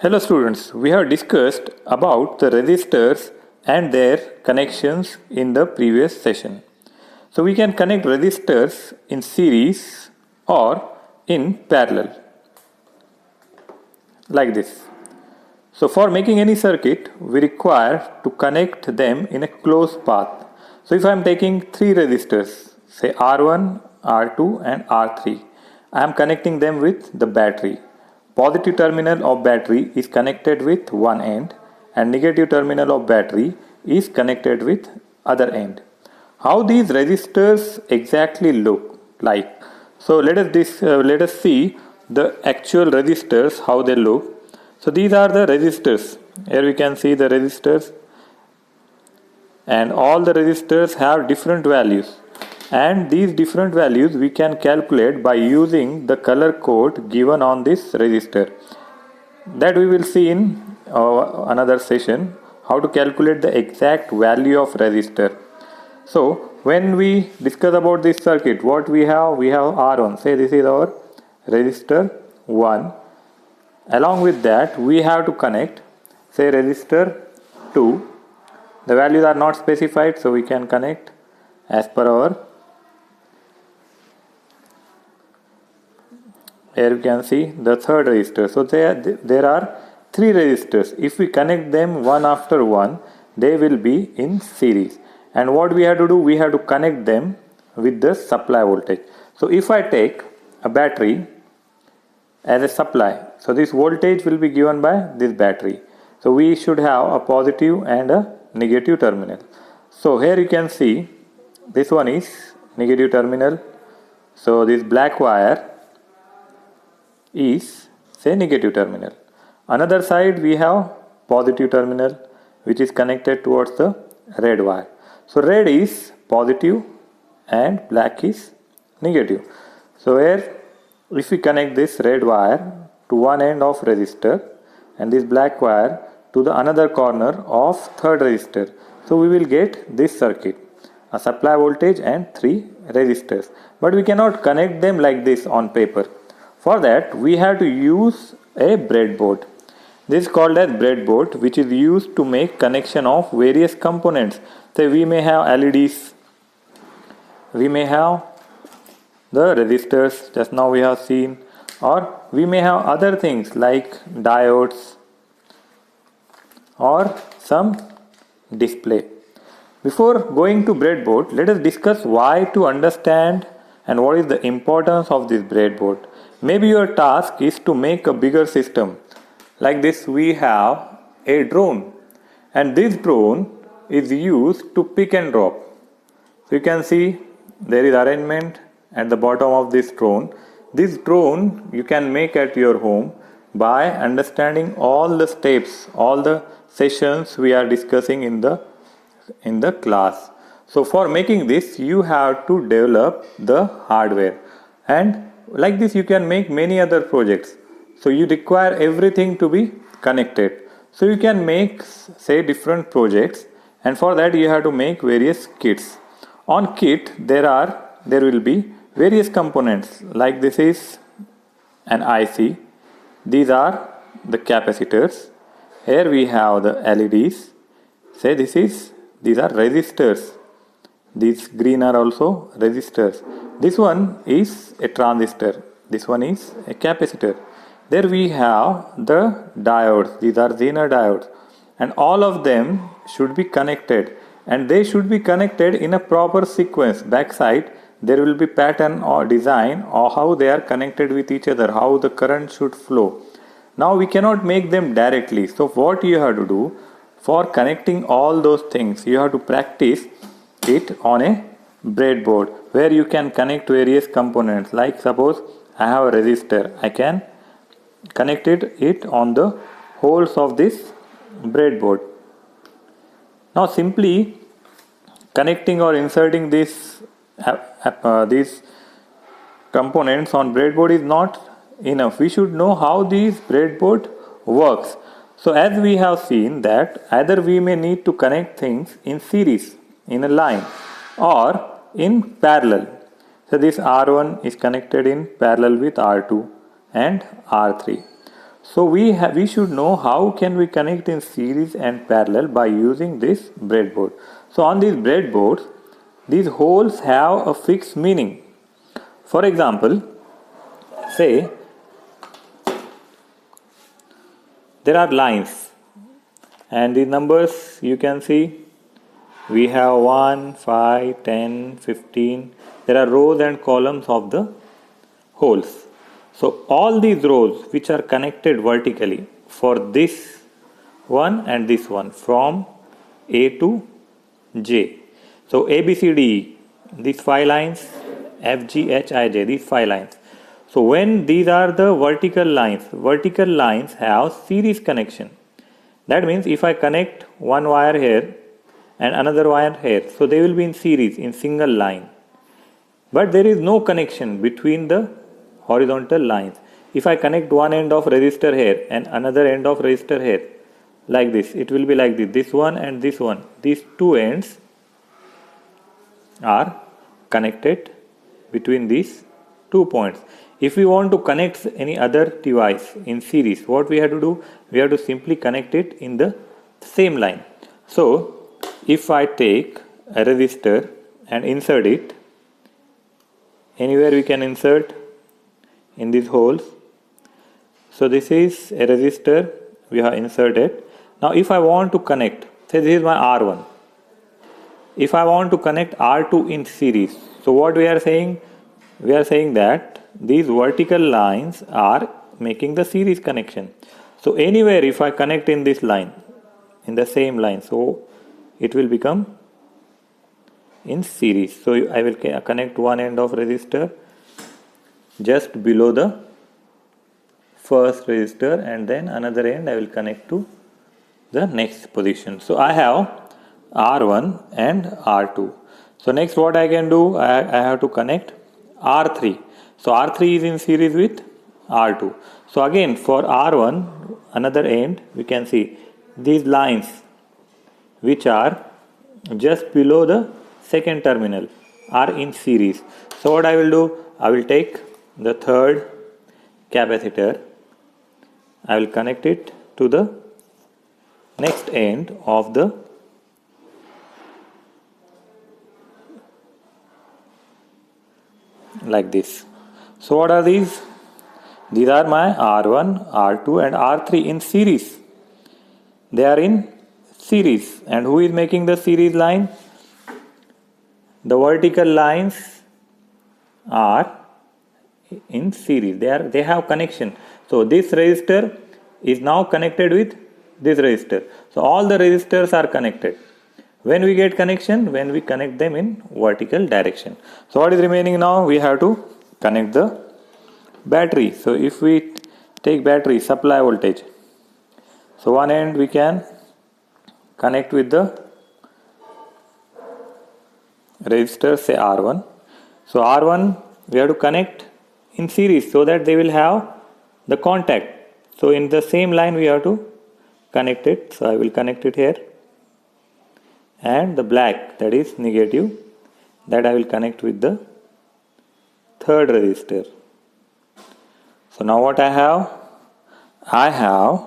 Hello students, we have discussed about the resistors and their connections in the previous session. So we can connect resistors in series or in parallel like this. So for making any circuit, we require to connect them in a closed path. So if I am taking three resistors, say R1, R2 and R3, I am connecting them with the battery. Positive terminal of battery is connected with one end and negative terminal of battery is connected with other end. How these resistors exactly look like? So let us see the actual resistors, how they look. So these are the resistors. Here we can see the resistors, and all the resistors have different values, and these different values we can calculate by using the color code given on this resistor. That we will see in another session, how to calculate the exact value of resistor. So when we discuss about this circuit, what we have R1. Say this is our resistor 1. Along with that, we have to connect, say, resistor 2. The values are not specified, so we can connect as per our. Here you can see the third resistor. So there are three resistors. If we connect them one after one, they will be in series. And what we have to do, we have to connect them with the supply voltage. So if I take a battery as a supply, so this voltage will be given by this battery. So we should have a positive and a negative terminal. So here you can see this one is negative terminal. So this black wire is, say, negative terminal. Another side we have positive terminal which is connected towards the red wire. So red is positive and black is negative. So here if we connect this red wire to one end of resistor and this black wire to the another corner of third resistor, so we will get this circuit, a supply voltage and three resistors. But we cannot connect them like this on paper. For that we have to use a breadboard. This is called as breadboard, which is used to make connection of various components. So we may have LEDs, we may have the resistors just now we have seen, or we may have other things like diodes or some display. Before going to breadboard, let us discuss why to understand and what is the importance of this breadboard. Maybe your task is to make a bigger system. Like this, we have a drone, and this drone is used to pick and drop. So you can see there is arrangement at the bottom of this drone. This drone you can make at your home by understanding all the steps, all the sessions we are discussing in the class. So for making this, you have to develop the hardware, and like this you can make many other projects. So you require everything to be connected. So you can make, say, different projects, and for that you have to make various kits. On kit there will be various components, like this is an IC, these are the capacitors, here we have the LEDs, say these are resistors, these green are also resistors, this one is a transistor, this one is a capacitor, there we have the diodes, these are Zener diodes, and all of them should be connected, and they should be connected in a proper sequence. Backside there will be pattern or design or how they are connected with each other, how the current should flow. Now we cannot make them directly. So what you have to do, for connecting all those things, you have to practice it on a breadboard where you can connect various components. Like suppose I have a resistor, I can connect it on the holes of this breadboard. Now simply connecting or inserting these components on breadboard is not enough. We should know how this breadboard works. So as we have seen that either we may need to connect things in series, in a line, or in parallel. So this R1 is connected in parallel with R2 and R3. So we should know how can we connect in series and parallel by using this breadboard. So on these breadboards, these holes have a fixed meaning. For example, say there are lines and the numbers you can see, we have 1, 5, 10, 15. There are rows and columns of the holes. So all these rows which are connected vertically for this one and this one from A to J. So A, B, C, D, E, these 5 lines, F, G, H, I, J, these 5 lines. So when these are the vertical lines have series connection. That means if I connect one wire here and another wire here, so they will be in series, in single line. But there is no connection between the horizontal lines. If I connect one end of resistor here and another end of resistor here, like this, it will be like this one and this one. These two ends are connected between these 2 points. If we want to connect any other device in series, what we have to do? We have to simply connect it in the same line. So if I take a resistor and insert it, anywhere we can insert in these holes. So this is a resistor we have inserted. Now if I want to connect, say this is my R1. If I want to connect R2 in series, so what we are saying? We are saying that these vertical lines are making the series connection. So anywhere if I connect in this line, in the same line, so it will become in series. So I will connect one end of resistor just below the first resistor and then another end I will connect to the next position. So I have R1 and R2. So next what I can do, I have to connect R3. So R3 is in series with R2. So again for R1, another end, we can see these lines which are just below the second terminal are in series. So what I will do, I will take the third capacitor, I will connect it to the next end of the like this. So what are these? These are my R1, R2 and R3 in series. They are in series. And who is making the series line? The vertical lines are in series. They have connection. So this resistor is now connected with this resistor. So all the resistors are connected. When we get connection? When we connect them in vertical direction. So what is remaining now? We have to connect the battery. So if we take battery supply voltage, so one end we can connect with the resistor, say R1. So R1 we have to connect in series so that they will have the contact. So in the same line we have to connect it. So I will connect it here. And the black, that is negative, that I will connect with the third resistor. So now what I have? I have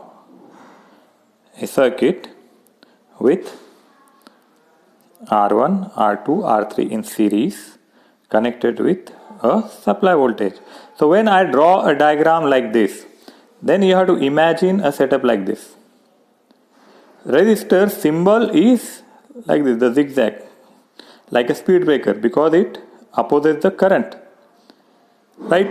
a circuit with R1, R2, R3 in series connected with a supply voltage. So when I draw a diagram like this, then you have to imagine a setup like this. Resistor symbol is like this, the zigzag, like a speed breaker, because it opposes the current, right?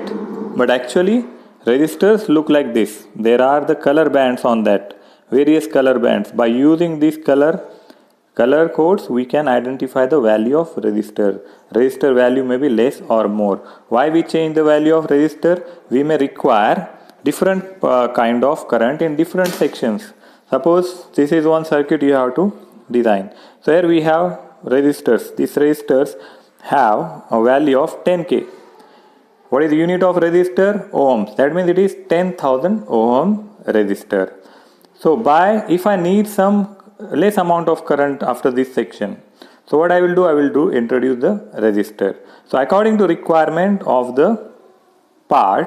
But actually resistors look like this. There are the color bands on that, various color bands. By using these color codes we can identify the value of resistor. Resistor value may be less or more. Why we change the value of resistor? We may require different kind of current in different sections. Suppose this is one circuit you have to design. So here we have resistors. These resistors have a value of 10k. What is the unit of resistor? Ohms. That means it is 10,000 ohm resistor. So if I need some less amount of current after this section, so what I will do, introduce the resistor. So according to requirement of the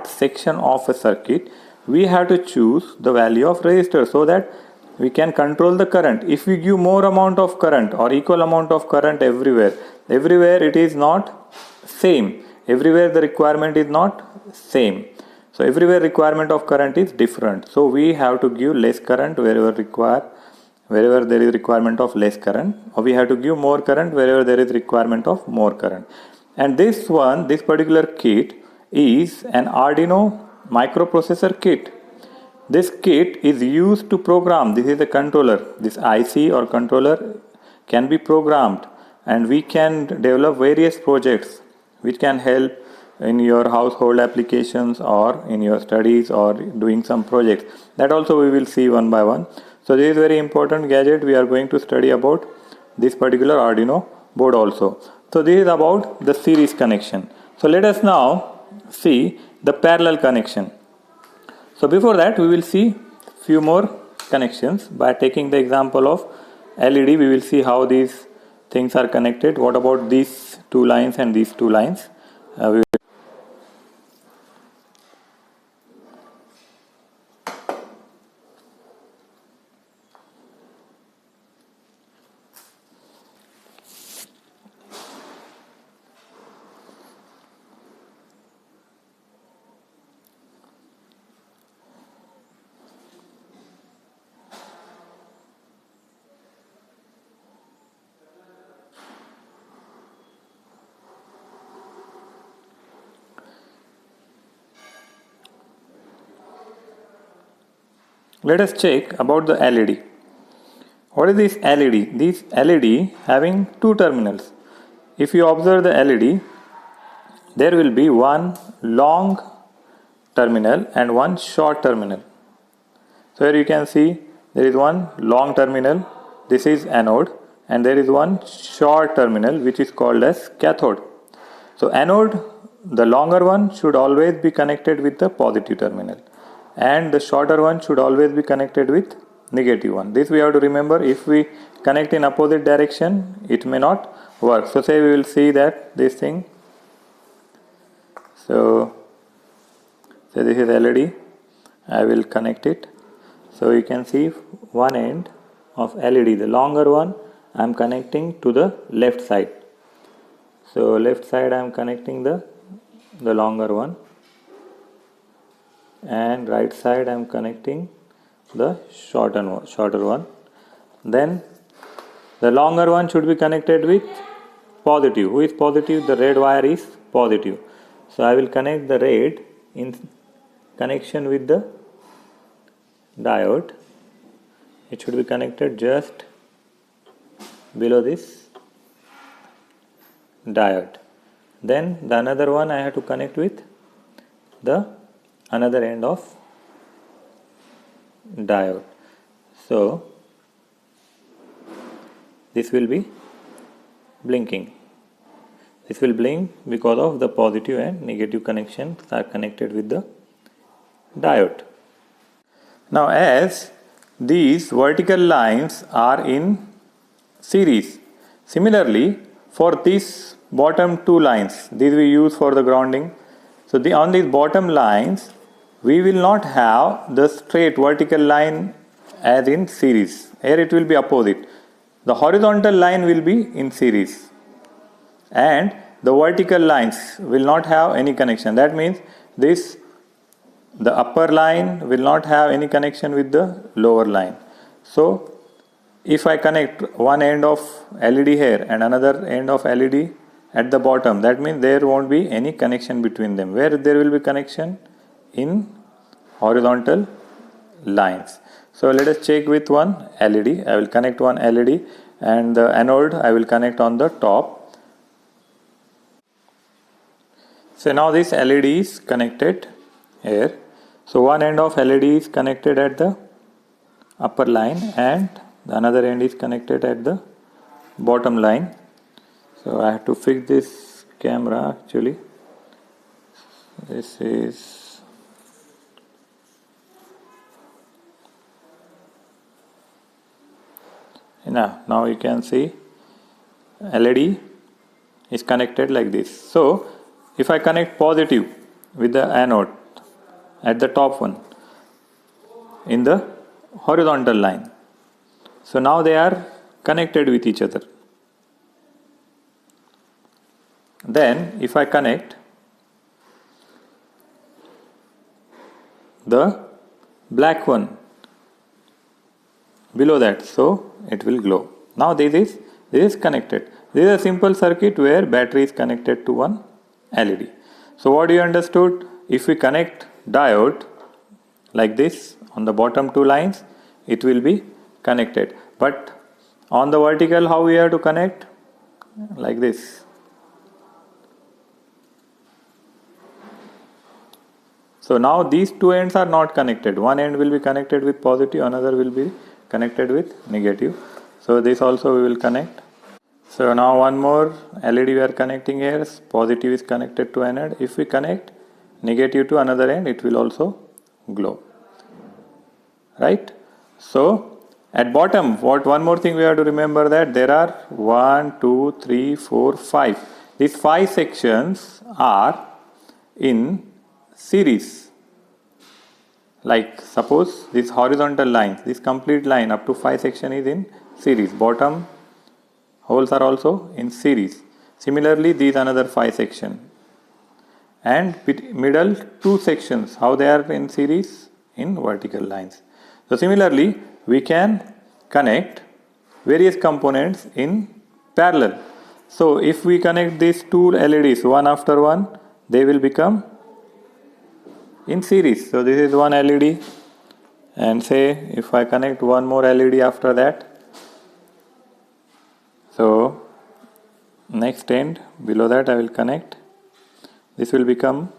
section of a circuit, we have to choose the value of resistor so that we can control the current. If we give more amount of current or equal amount of current everywhere it is not same. Everywhere the requirement is not same. So everywhere requirement of current is different. So we have to give less current wherever there is requirement of less current, or we have to give more current wherever there is requirement of more current. And this particular kit is an Arduino microprocessor kit. This kit is used to program. This is a controller. This IC or controller can be programmed, and we can develop various projects which can help in your household applications or in your studies or doing some projects. That also we will see one by one. So this is very important gadget. We are going to study about this particular Arduino board also. So this is about the series connection. So let us now see the parallel connection. So before that we will see few more connections. By taking the example of LED, we will see how these things are connected. What about these two lines and these two lines? Let us check about the LED. What is this LED? This LED having two terminals. If you observe the LED, there will be one long terminal and one short terminal. So here you can see there is one long terminal, this is anode, and there is one short terminal which is called as cathode. So anode, the longer one, should always be connected with the positive terminal, and the shorter one should always be connected with negative one. This we have to remember. If we connect in opposite direction, it may not work. So say we will see that this thing. So this is LED. I will connect it. So you can see one end of LED, the longer one, I am connecting to the left side. So left side I am connecting the longer one, and right side I am connecting the shorter one. Then the longer one should be connected with positive. Who is positive? The red wire is positive. So I will connect the red in connection with the diode. It should be connected just below this diode. Then the another one I have to connect with the another end of diode. So this will be blinking. This will blink because of the positive and negative connections are connected with the diode. Now as these vertical lines are in series, similarly for these bottom two lines, these we use for the grounding. So on these bottom lines we will not have the straight vertical line as in series. Here it will be opposite. The horizontal line will be in series and the vertical lines will not have any connection. That means the upper line will not have any connection with the lower line. So if I connect one end of LED here and another end of LED at the bottom, that means there won't be any connection between them. Where there will be connection? In horizontal lines. So let us check with one LED. I will connect one LED and the anode I will connect on the top. So now this LED is connected here. So one end of LED is connected at the upper line and the another end is connected at the bottom line. So I have to fix this camera actually. This is now you can see LED is connected like this. So if I connect positive with the anode at the top one, in the horizontal line. So now they are connected with each other. Then if I connect the black one below that, so it will glow. Now this is connected. This is a simple circuit where battery is connected to one LED. So what you understood? If we connect diode like this on the bottom two lines, it will be connected. But on the vertical, how we have to connect? Like this. So now these two ends are not connected. One end will be connected with positive, another will be connected with negative. So this also we will connect. So now one more LED we are connecting here. Positive is connected to an end. If we connect negative to another end, it will also glow. Right? So at bottom, one more thing we have to remember, that there are 1, 2, 3, 4, 5. These 5 sections are in series. Like suppose this horizontal line, this complete line up to 5 section is in series. Bottom holes are also in series. Similarly, these another 5 section. And middle 2 sections, how they are in series? In vertical lines. So similarly, we can connect various components in parallel. So if we connect these two LEDs one after one, they will become in series. So this is one LED, and say if I connect one more LED after that, so next end below that I will connect, this will become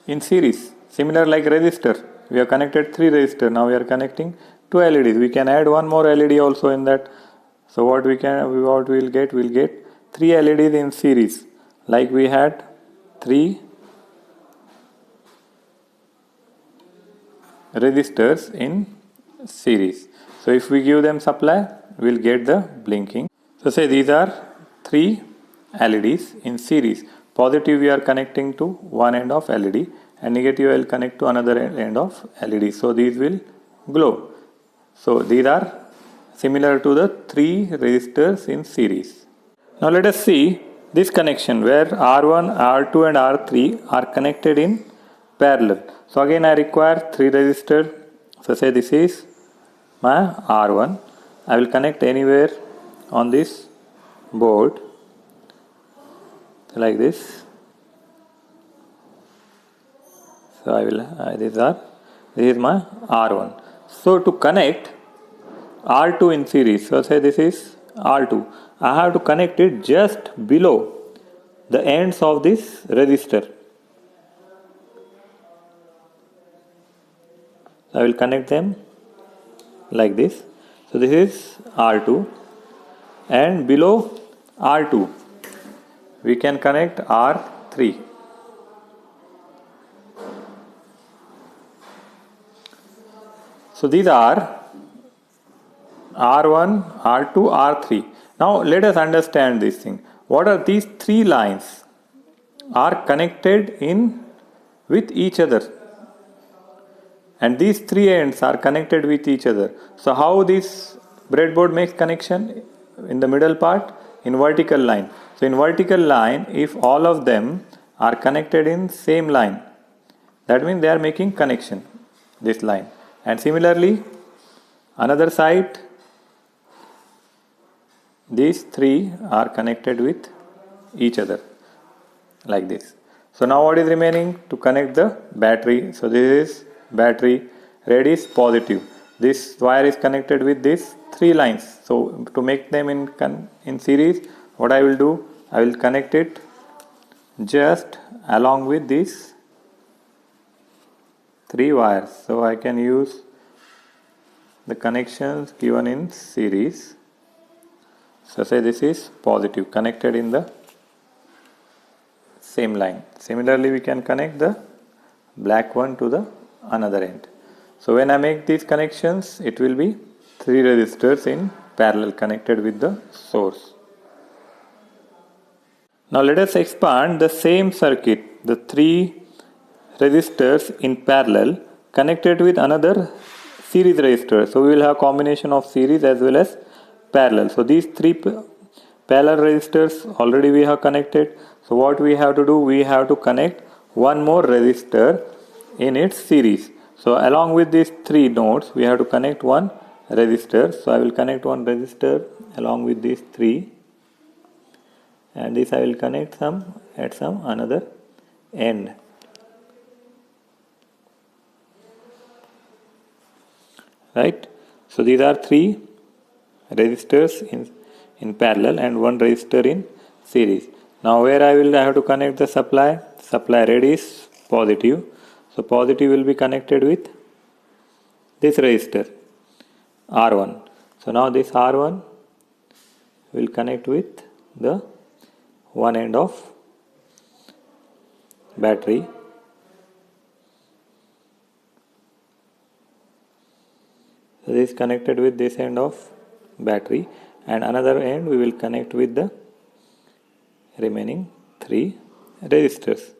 in series. Similar like resistor, we have connected 3 resistors, now we are connecting 2 LEDs. We can add one more LED also in that. So what we will get 3 LEDs in series, like we had 3 resistors in series. So if we give them supply, we will get the blinking. So say these are 3 LEDs in series. Positive we are connecting to one end of LED, and negative I will connect to another end of LED. So these will glow. So these are similar to the 3 resistors in series. Now let us see this connection where R1, R2 and R3 are connected in parallel. So again I require 3 resistors. So say this is my R1. I will connect anywhere on this board like this. So I will this is my R1. So to connect R2 in series, so say this is R2, I have to connect it just below the ends of this resistor. I will connect them like this. So this is R2, and below R2 we can connect R3. So these are R1, R2, R3. Now let us understand this thing. What are these 3 lines? Are connected in with each other, and these 3 ends are connected with each other. So how this breadboard makes connection? In the middle part, in vertical line. So in vertical line, if all of them are connected in same line, that means they are making connection, this line. And similarly, another side, these 3 are connected with each other like this. So now what is remaining? To connect the battery. So this is battery, red is positive. This wire is connected with these 3 lines. So to make them in series, what I will do? I will connect it just along with these 3 wires. So I can use the connections given in series. So say this is positive, connected in the same line. Similarly, we can connect the black one to the another end. So when I make these connections, it will be 3 resistors in parallel connected with the source. Now let us expand the same circuit, the 3 resistors in parallel, connect it with another series resistor. So we will have combination of series as well as parallel. So these three parallel resistors already we have connected. So what we have to do, we have to connect one more resistor in its series. So along with these three nodes, we have to connect one resistor. So I will connect one resistor along with these three, and this I will connect some at some another end. Right? So these are three resistors in parallel and one resistor in series. Now where I have to connect the supply red is positive. So positive will be connected with this resistor R1. So now this R1 will connect with the one end of battery. So this is connected with this end of battery, and another end we will connect with the remaining three resistors.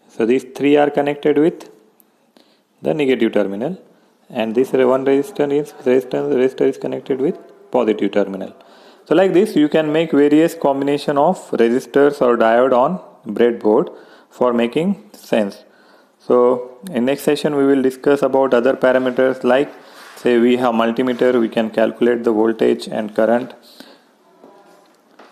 So these three are connected with the negative terminal, and this one resistor is connected with positive terminal. So like this you can make various combination of resistors or diode on breadboard for making sense. So in next session we will discuss about other parameters, like say we have multimeter, we can calculate the voltage and current.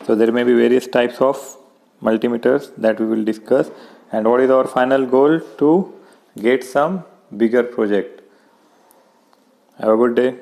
So there may be various types of multimeters that we will discuss, and what is our final goal? To get some bigger project. Have a good day.